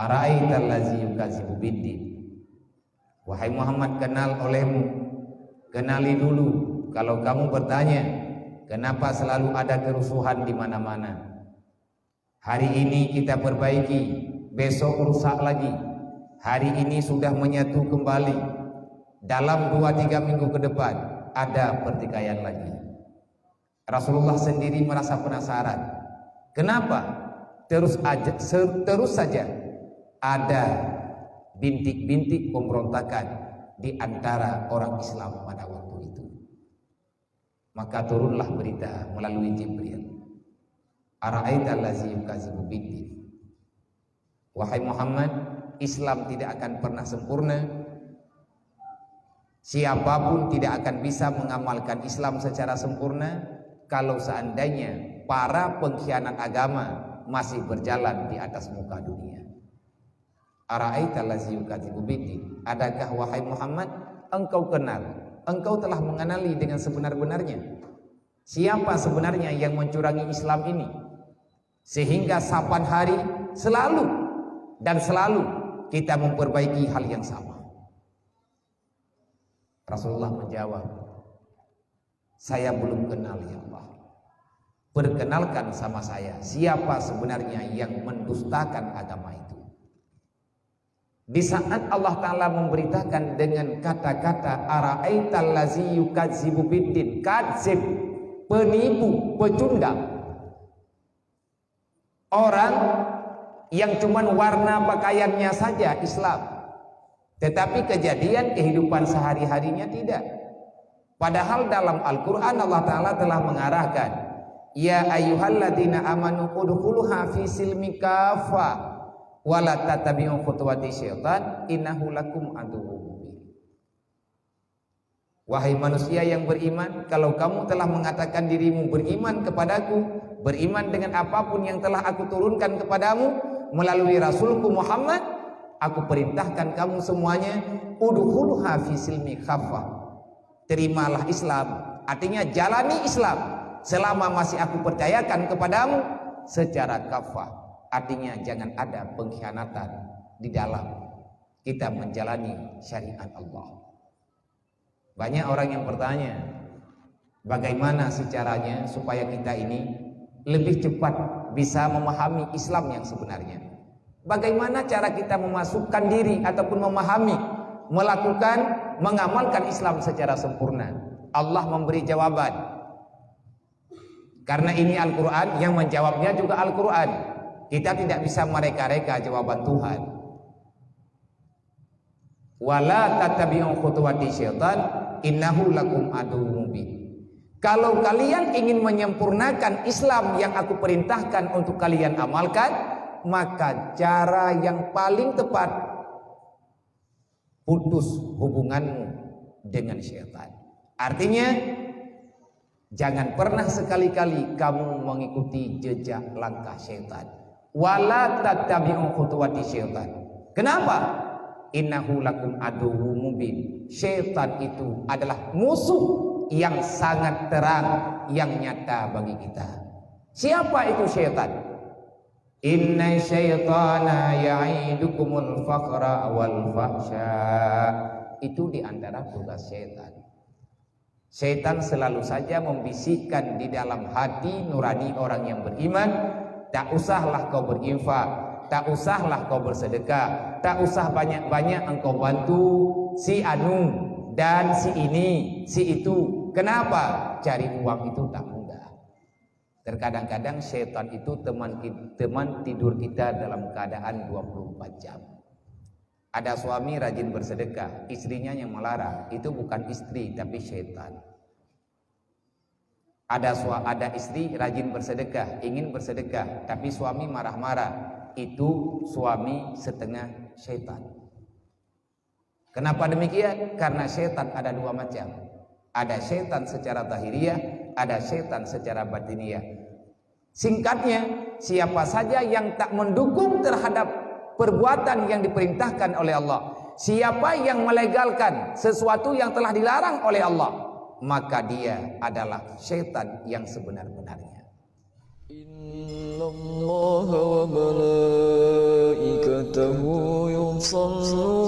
Ara'aital ladzi yukadzibu biddin. Wahai Muhammad, kenal olehmu, kenali dulu. Kalau kamu bertanya, kenapa selalu ada kerusuhan di mana-mana? Hari ini kita perbaiki, besok rusak lagi. Hari ini sudah menyatu kembali. Dalam 2-3 minggu ke depan ada pertikaian lagi. Rasulullah sendiri merasa penasaran. Kenapa terus saja ada bintik-bintik pemberontakan di antara orang Islam pada waktu itu? Maka turunlah berita melalui Jibril. Ara'aital ladzi yukadzibu biddin. Wahai Muhammad, Islam tidak akan pernah sempurna. Siapapun tidak akan bisa mengamalkan Islam secara sempurna kalau seandainya para pengkhianat agama masih berjalan di atas muka dunia. Ara'aital ladzi yukadzibu biddin. Adakah wahai Muhammad engkau kenal, engkau telah mengenali dengan sebenar-benarnya siapa sebenarnya yang mencurangi Islam ini, sehingga saban hari selalu kita memperbaiki hal yang sama? Rasulullah menjawab, saya belum kenal ya Allah. Perkenalkan sama saya siapa sebenarnya yang mendustakan agama itu. Di saat Allah Ta'ala memberitakan dengan kata-kata ara'aital ladzi yukadzibu biddin, kadzib, penipu, pecundang, orang yang cuman warna pakaiannya saja Islam, tetapi kejadian kehidupan sehari-harinya tidak. Padahal dalam Al-Quran Allah Ta'ala telah mengarahkan, ya ayyuhalladzina amanu udkhuluha fi silmi kafa wala tattabi'u khutuwati syaitan innahu lakum aduwwun mubin. Wahai manusia yang beriman, kalau kamu telah mengatakan dirimu beriman kepadaku, beriman dengan apapun yang telah aku turunkan kepadamu melalui Rasulku Muhammad, aku perintahkan kamu semuanya udkhuluha fi silmi khaffah. Terimalah Islam, artinya jalani Islam selama masih aku percayakan kepadamu secara kafah. Artinya jangan ada pengkhianatan di dalam kita menjalani syariat Allah. Banyak orang yang bertanya, bagaimana sih caranya supaya kita ini lebih cepat bisa memahami Islam yang sebenarnya? Bagaimana cara kita memasukkan diri ataupun memahami, melakukan, mengamalkan Islam secara sempurna? Allah memberi jawaban. Karena ini Al-Quran, yang menjawabnya juga Al-Quran. Kita tidak bisa mereka-reka jawaban Tuhan. Wala tattabi'u khutuwati syaitan innahu lakum aduwwun mubin. Kalau kalian ingin menyempurnakan Islam yang aku perintahkan untuk kalian amalkan, maka cara yang paling tepat, putus hubunganmu dengan syaitan. Artinya jangan pernah sekali-kali kamu mengikuti jejak langkah syaitan. Wala tattabi'u khutuwati syaitan. Kenapa? Innahu lakum aduwwun mubin. Syaitan itu adalah musuh yang sangat terang, yang nyata bagi kita. Siapa itu syaitan? Inna syaitana ya'idukumul faqra wal fahsya. Itu diantara tugas syaitan. Syaitan selalu saja membisikkan di dalam hati nurani orang yang beriman, tak usahlah kau berinfak, tak usahlah kau bersedekah, tak usah banyak-banyak engkau bantu si anu dan si ini, si itu. Kenapa? Cari uang itu tak mudah. Terkadang-kadang syaitan itu teman tidur kita dalam keadaan 24 jam. Ada suami rajin bersedekah, istrinya yang melarang. Itu bukan istri tapi syaitan. Ada istri rajin bersedekah, ingin bersedekah, tapi suami marah-marah. Itu suami setengah syaitan. Kenapa demikian? Karena syaitan ada dua macam. Ada syaitan secara zahiriyah, ada syaitan secara batiniyah. Singkatnya, siapa saja yang tak mendukung terhadap perbuatan yang diperintahkan oleh Allah, siapa yang melegalkan sesuatu yang telah dilarang oleh Allah, maka dia adalah syaitan yang sebenar-benarnya. Innallaha wa malaikatahu وملائكته يصلون